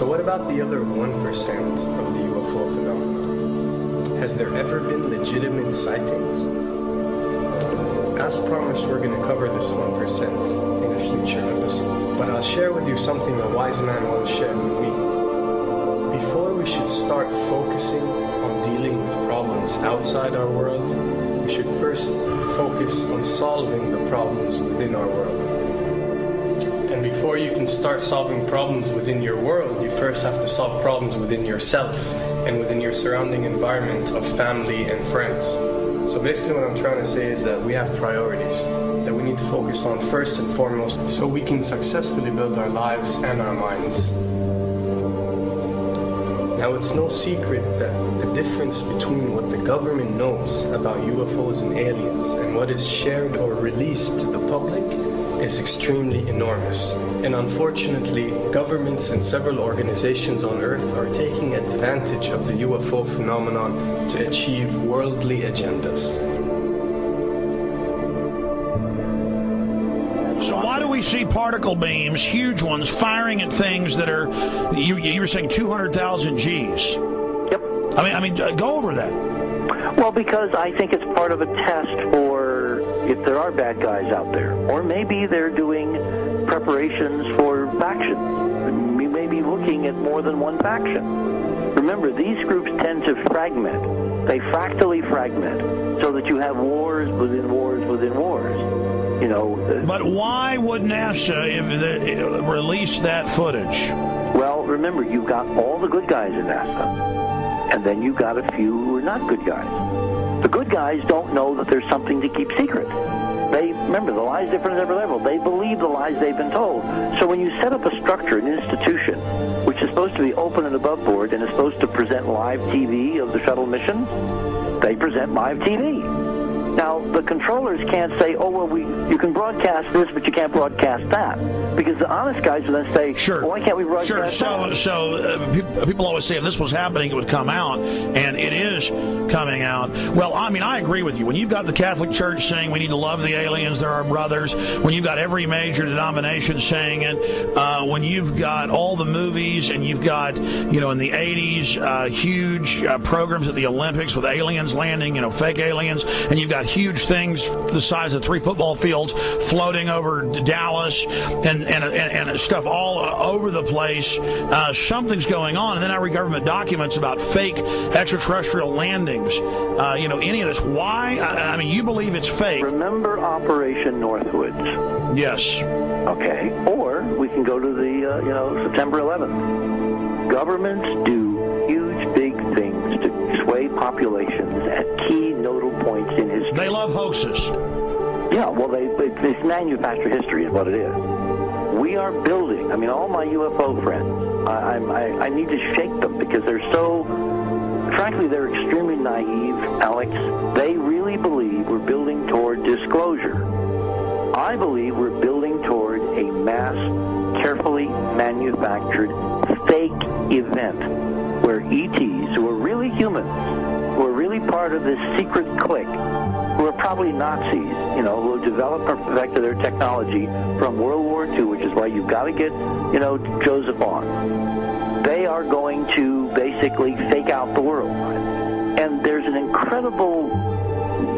So what about the other 1% of the UFO phenomenon? Has there ever been legitimate sightings? As promised, we're going to cover this 1% in a future episode. But I'll share with you something a wise man once shared with me. Before we should start focusing on dealing with problems outside our world, we should first focus on solving the problems within our world. And before you can start solving problems within your world, you first have to solve problems within yourself and within your surrounding environment of family and friends. So basically what I'm trying to say is that we have priorities that we need to focus on first and foremost so we can successfully build our lives and our minds. Now, it's no secret that the difference between what the government knows about UFOs and aliens and what is shared or released to the public is extremely enormous. And unfortunately, governments and several organizations on Earth are taking advantage of the UFO phenomenon to achieve worldly agendas. So why do we see particle beams, huge ones, firing at things that are, you were saying 200,000 Gs? Yep. I mean, go over that. Well, because I think it's part of a test for if there are bad guys out there. Or maybe they're doing preparations for factions. We may be looking at more than one faction. Remember, these groups tend to fragment. They fractally fragment so that you have wars within wars within wars. You know. But why would NASA release that footage? Well, remember, you've got all the good guys in NASA, and then you've got a few who are not good guys. The good guys don't know that there's something to keep secret. Remember, the lie's different at every level. They believe the lies they've been told. So when you set up a structure, an institution, which is supposed to be open and above board and is supposed to present live TV of the shuttle missions, they present live TV. Now, the controllers can't say, oh, well, you can broadcast this, but you can't broadcast that. Because the honest guys will then say, sure. Well, why can't we broadcast that? So people always say if this was happening, it would come out, and it is coming out. Well, I mean, I agree with you. When you've got the Catholic Church saying we need to love the aliens, they're our brothers, when you've got every major denomination saying it, when you've got all the movies, and you've got, in the 80s, huge programs at the Olympics with aliens landing, fake aliens, and you've got huge things the size of 3 football fields floating over Dallas and stuff all over the place. Something's going on. And then I read government documents about fake extraterrestrial landings. Any of this. Why? I mean, you believe it's fake. Remember Operation Northwoods? Yes. Okay. Or we can go to the, September 11th. Governments do huge, big things to sway populations at key nodal points in history. They love hoaxes. Yeah, well, they manufacture history is what it is. We are building, all my UFO friends, I need to shake them because they're so, frankly, they're extremely naive, Alex. They really believe we're building toward disclosure. I believe we're building toward a mass, carefully manufactured fake event where ETs, who are really humans, who are really part of this secret clique, who are probably Nazis, who have developed and perfected their technology from World War II, which is why you've got to get, Joseph on. They are going to basically fake out the world. And there's an incredible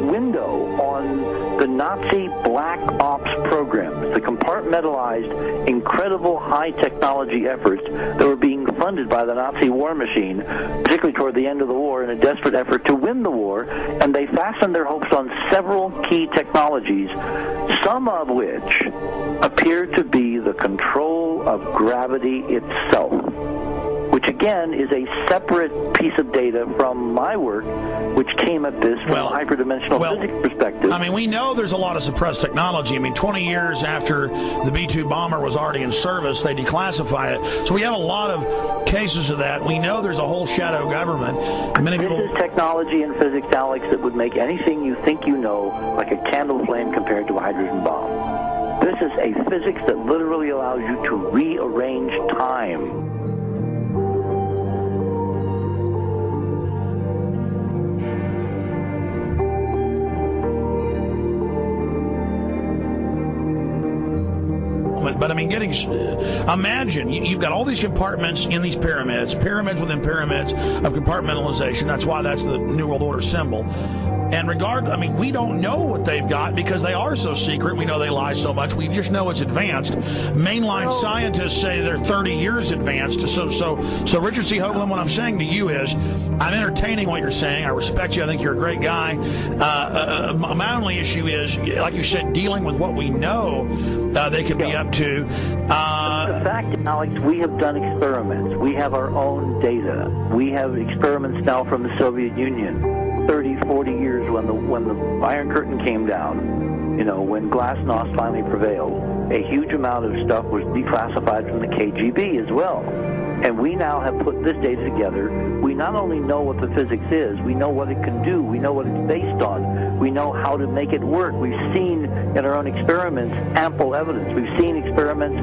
window on the Nazi black ops programs, the compartmentalized, incredible high technology efforts that were being funded by the Nazi war machine, particularly toward the end of the war in a desperate effort to win the war, and they fastened their hopes on several key technologies, some of which appear to be the control of gravity itself, which again is a separate piece of data from my work, which came at this from a hyperdimensional physics perspective. I mean, we know there's a lot of suppressed technology. 20 years after the B-2 bomber was already in service, they declassify it. So we have a lot of cases of that. We know there's a whole shadow government. This is technology and physics, Alex, that would make anything you think you know like a candle flame compared to a hydrogen bomb. This is a physics that literally allows you to rearrange time. experiment. But I mean, imagine you've got all these compartments in these pyramids within pyramids of compartmentalization. That's why that's the New World Order symbol. And we don't know what they've got because they are so secret. We know they lie so much. We just know it's advanced. Mainline scientists say they're 30 years advanced. So Richard C. Hoagland, what I'm saying to you is, I'm entertaining what you're saying. I respect you. I think you're a great guy. My only issue is, like you said, dealing with what we know they could be up to. The fact, Alex, we have done experiments. We have our own data. We have experiments now from the Soviet Union. 30, 40 years when the Iron Curtain came down, when glasnost finally prevailed, a huge amount of stuff was declassified from the KGB as well. And we now have put this data together. We not only know what the physics is, we know what it can do, we know what it's based on, we know how to make it work. We've seen in our own experiments ample evidence. We've seen experiments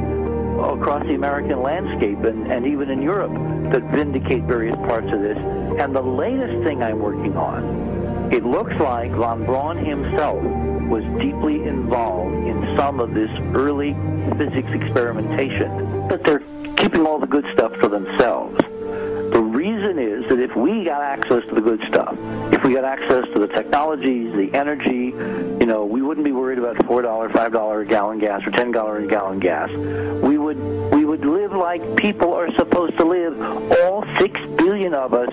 across the American landscape and even in Europe that vindicate various parts of this. And the latest thing I'm working on, it looks like von Braun himself was deeply involved in some of this early physics experimentation, but they're keeping all the good stuff for themselves. The reason is that if we got access to the good stuff, if we got access to the technologies, the energy, we wouldn't be worried about $4, $5 a gallon gas or $10 a gallon gas. We would live like people are supposed to live, all 6 billion of us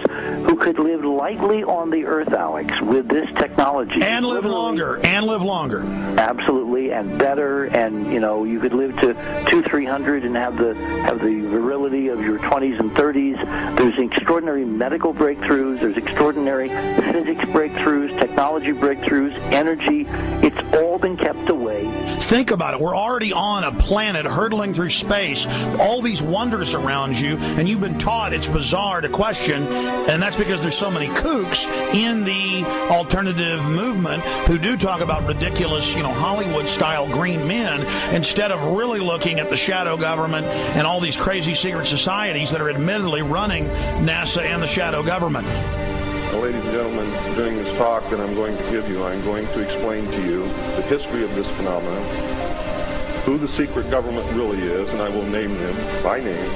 who could live lightly on the earth, Alex, with this technology. And live longer. Absolutely, and better, and you could live to 200-300 and have the virility of your 20s and 30s. There's extraordinary medical breakthroughs, there's extraordinary physics breakthroughs, technology breakthroughs, energy. It's all been kept away. Think about it. We're already on a planet hurtling through space, all these wonders around you, and you've been taught it's bizarre to question, and that's because there's so many kooks in the alternative movement who do talk about ridiculous, Hollywood-style green men, instead of really looking at the shadow government and all these crazy secret societies that are admittedly running NASA and the shadow government. Well, ladies and gentlemen, during this talk that I'm going to give you, I'm going to explain to you the history of this phenomenon, who the secret government really is, and I will name them by name,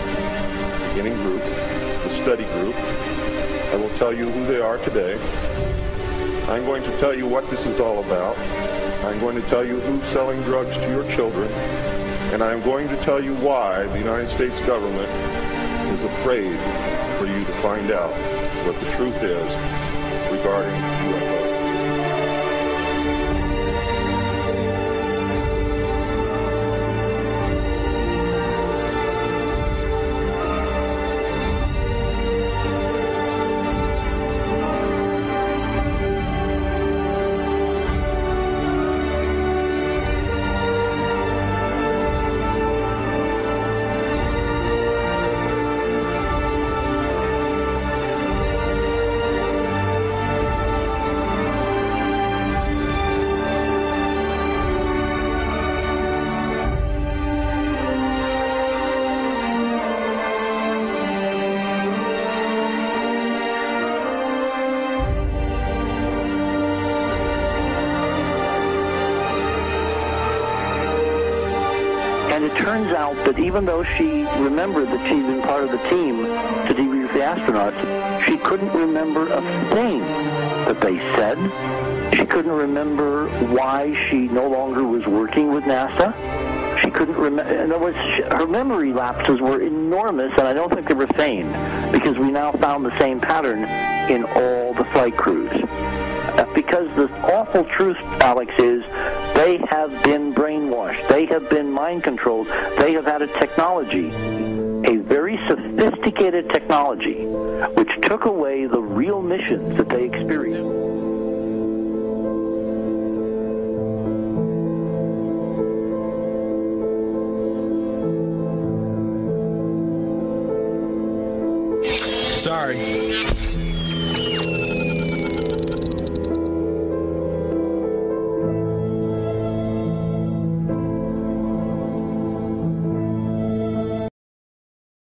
beginning group, the study group. I will tell you who they are today. I'm going to tell you what this is all about. I'm going to tell you who's selling drugs to your children, and I'm going to tell you why the United States government is afraid for you to find out what the truth is regarding UFOs. And it turns out that even though she remembered that she'd been part of the team to debrief the astronauts, she couldn't remember a thing that they said. She couldn't remember why she no longer was working with NASA. She couldn't remember. In other words, her memory lapses were enormous, and I don't think they were feigned, because we now found the same pattern in all the flight crews. Because the awful truth, Alex, is they have been brainwashed. They have been mind controlled. They have had a technology, a very sophisticated technology, which took away the real missions that they experienced. Sorry.